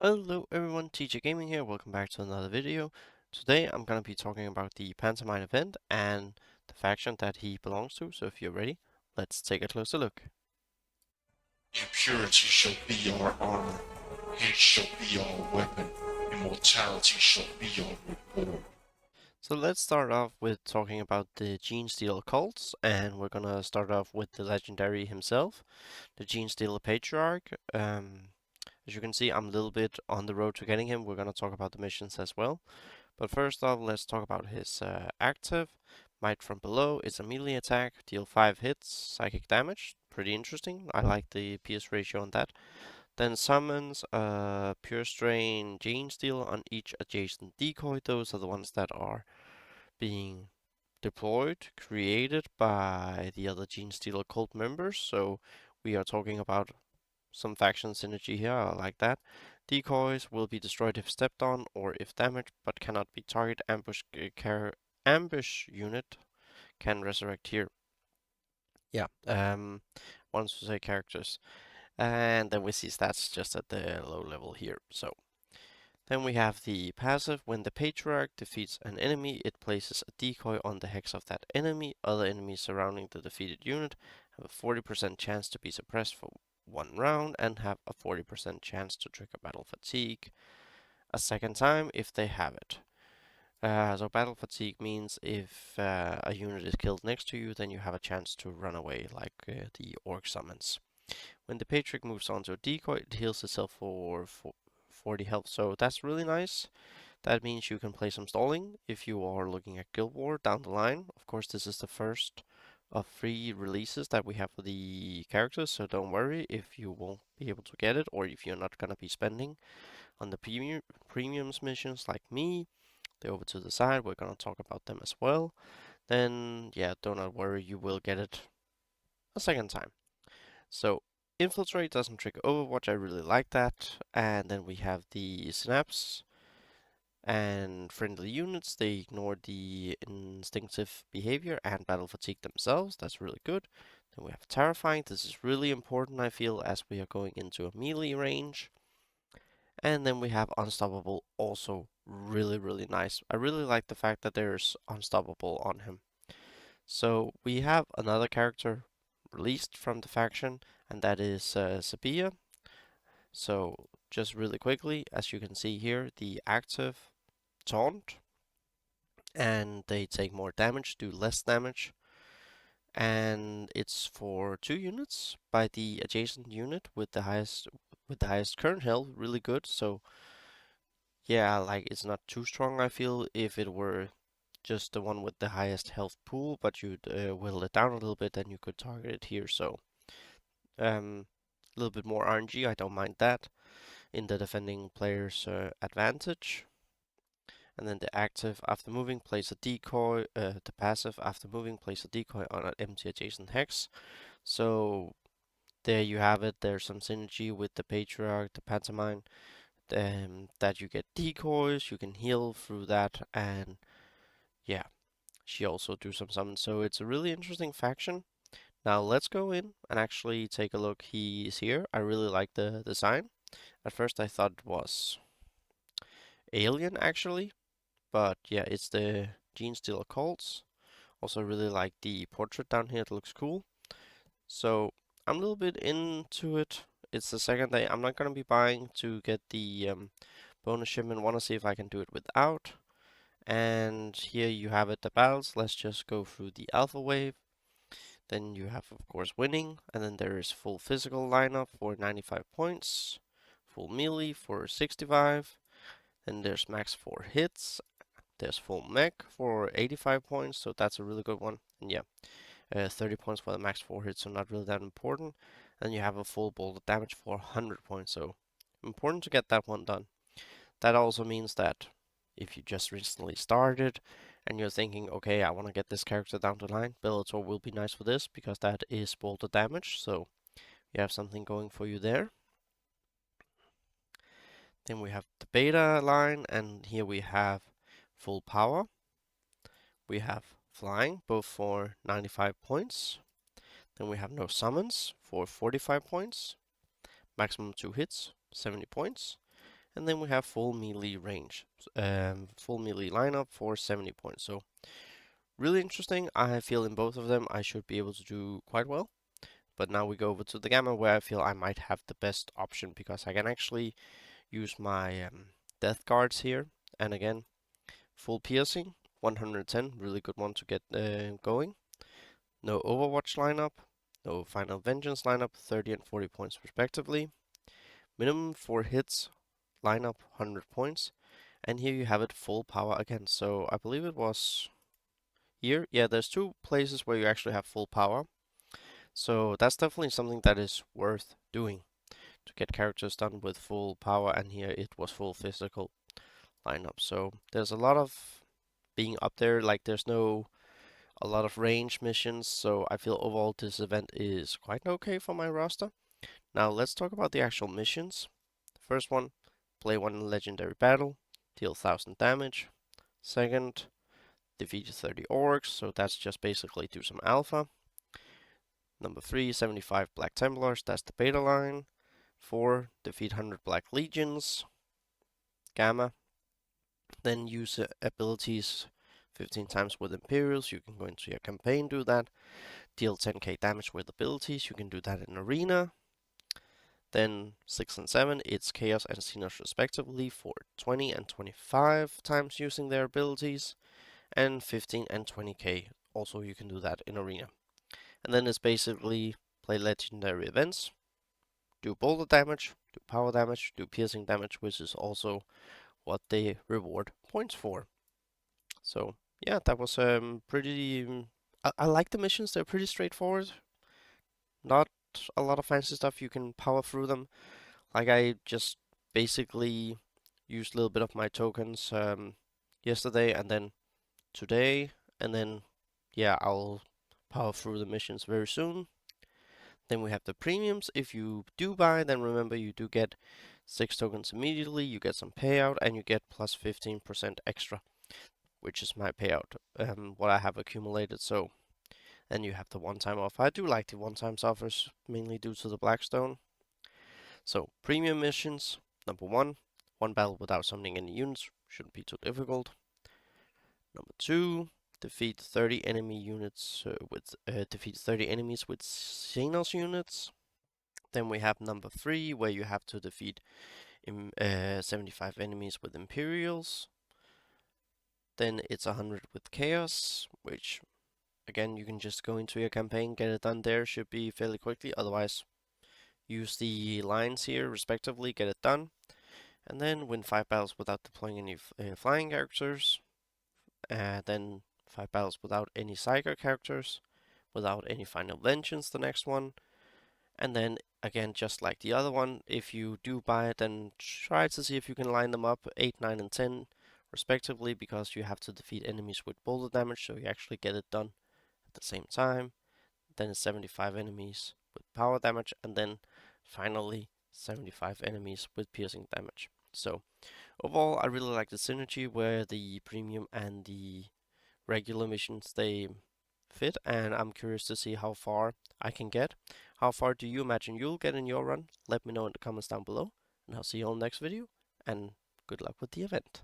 Hello everyone, TJ Gaming here, welcome back to another video. Today I'm going to be talking about the Patermine event and the faction that he belongs to, so if you're ready, let's take a closer look. Impurity shall be our armor, hate shall be our weapon, immortality shall be our reward. So let's start off with talking about the Gene Stealer cults, and we're going to start off with the legendary himself, the Gene Stealer Patriarch. As you can see, I'm a little bit on the road to getting him. We're going to talk about the missions as well. But first off, let's talk about his active. Might from below is a melee attack, deal 5 hits, psychic damage. Pretty interesting. I like the PS ratio on that. Then summons Pure Strain Gene Steal on each adjacent decoy. Those are the ones that are being deployed, created by the other Gene Stealer cult members. So we are talking about some faction synergy here, I like that. Decoys will be destroyed if stepped on or if damaged, but cannot be target. Ambush unit can resurrect here. Yeah, once to say characters. And then we see stats just at the low level here. So then we have the passive. When the Patriarch defeats an enemy, it places a decoy on the hex of that enemy. Other enemies surrounding the defeated unit have a 40% chance to be suppressed for 1 round and have a 40% chance to trigger battle fatigue a second time if they have it. So battle fatigue means if a unit is killed next to you, then you have a chance to run away, like the orc summons. When the Patriarch moves on to a decoy, it heals itself for 40 health, so that's really nice. That means you can play some stalling if you are looking at Guild War down the line. Of course, this is the first of 3 releases that we have for the characters, so don't worry if you won't be able to get it or if you're not going to be spending on the premiums missions like me. They're over to the side, we're going to talk about them as well. Then, yeah, do not worry, you will get it a second time. So, Infiltrate doesn't trigger Overwatch, I really like that. And then we have the Synapse and friendly units, they ignore the instinctive behavior and battle fatigue themselves. That's really good. Then we have Terrifying. This is really important, I feel, as we are going into a melee range. And then we have Unstoppable, also really nice. I really like the fact that there's Unstoppable on him. So we have another character released from the faction, and that is Sabia. So just really quickly, as you can see here, the active taunt, and they take more damage, do less damage, and it's for 2 units by the adjacent unit with the highest current health. Really good. So yeah, like it's not too strong. I feel if it were just the one with the highest health pool, but you'd whittle it down a little bit, then you could target it here. So a little bit more RNG. I don't mind that in the defending player's advantage. And then the active after moving plays a decoy, the passive after moving plays a decoy on an empty adjacent hex. So there you have it. There's some synergy with the Patriarch, the Patermine, that you get decoys, you can heal through that, and yeah, she also do some summons. So it's a really interesting faction. Now let's go in and actually take a look. He is here. I really like the design. At first I thought it was alien actually, but yeah, it's the Gene Stealer cults. Also really like the portrait down here, it looks cool. So I'm a little bit into it. It's the second day. I'm not gonna be buying to get the bonus shipment. Wanna see if I can do it without. And here you have it, the battles. Let's just go through the alpha wave. Then you have, of course, winning, and then there is full physical lineup for 95 points, full melee for 65. Then there's max 4 hits. There's full mech for 85 points, so that's a really good one. And yeah, 30 points for the max 4 hits, so not really that important. And you have a full bolt of damage for 100 points, so important to get that one done. That also means that if you just recently started and you're thinking, okay, I want to get this character down the line, Bellator will be nice for this because that is bolted damage, so you have something going for you there. Then we have the beta line, and here we have full power. We have flying, both for 95 points. Then we have no summons for 45 points. Maximum 2 hits, 70 points. And then we have full melee range, full melee lineup for 70 points. So really interesting. I feel in both of them I should be able to do quite well. But now we go over to the Gamma where I feel I might have the best option because I can actually use my death guards here. And again, full piercing, 110, really good one to get going. No Overwatch lineup, no Final Vengeance lineup, 30 and 40 points respectively. Minimum 4 hits lineup, 100 points. And here you have it full power again. So I believe it was here. Yeah, there's two places where you actually have full power. So that's definitely something that is worth doing to get characters done with full power. And here it was full physical lineup. So there's a lot of being up there. Like there's no a lot of range missions. So I feel overall this event is quite okay for my roster. Now let's talk about the actual missions. First one, play one legendary battle, deal 1000 damage. Second, defeat 30 orcs, so that's just basically do some alpha. Number 3, 75 Black Templars, that's the beta line. 4, defeat 100 Black Legions. Gamma, then use abilities 15 times with Imperials, you can go into your campaign, do that. Deal 10k damage with abilities, you can do that in Arena. Then 6 and 7, it's Chaos and Xenos respectively for 20 and 25 times using their abilities. And 15 and 20k, also you can do that in Arena. And then it's basically play legendary events, do boulder damage, do power damage, do piercing damage, which is also what they reward points for. So yeah, that was pretty. I like the missions. They're pretty straightforward. Not a lot of fancy stuff. You can power through them. Like I just basically used a little bit of my tokens yesterday and then today, and then yeah, I'll power through the missions very soon. Then we have the premiums. If you do buy, then remember you do get 6 tokens immediately, you get some payout, and you get plus 15% extra, which is my payout, what I have accumulated. So, and you have the one-time offer. I do like the one-time offers, mainly due to the Blackstone. So, premium missions, number 1, one battle without summoning any units, shouldn't be too difficult. Number 2, defeat 30 enemy units defeat 30 enemies with Xenos units. Then we have number 3, where you have to defeat 75 enemies with Imperials. Then it's 100 with Chaos, which again you can just go into your campaign, get it done there, should be fairly quickly. Otherwise, use the lines here respectively, get it done. And then win 5 battles without deploying any flying characters. Then 5 battles without any Psyker characters, without any Final Vengeance, the next one. And then again, just like the other one, if you do buy it, then try to see if you can line them up 8, 9, and 10 respectively, because you have to defeat enemies with boulder damage, so you actually get it done at the same time. Then it's 75 enemies with power damage, and then finally 75 enemies with piercing damage. So overall, I really like the synergy where the premium and the regular missions they fit, and I'm curious to see how far I can get. How far do you imagine you'll get in your run? Let me know in the comments down below, and I'll see you all next video, and good luck with the event.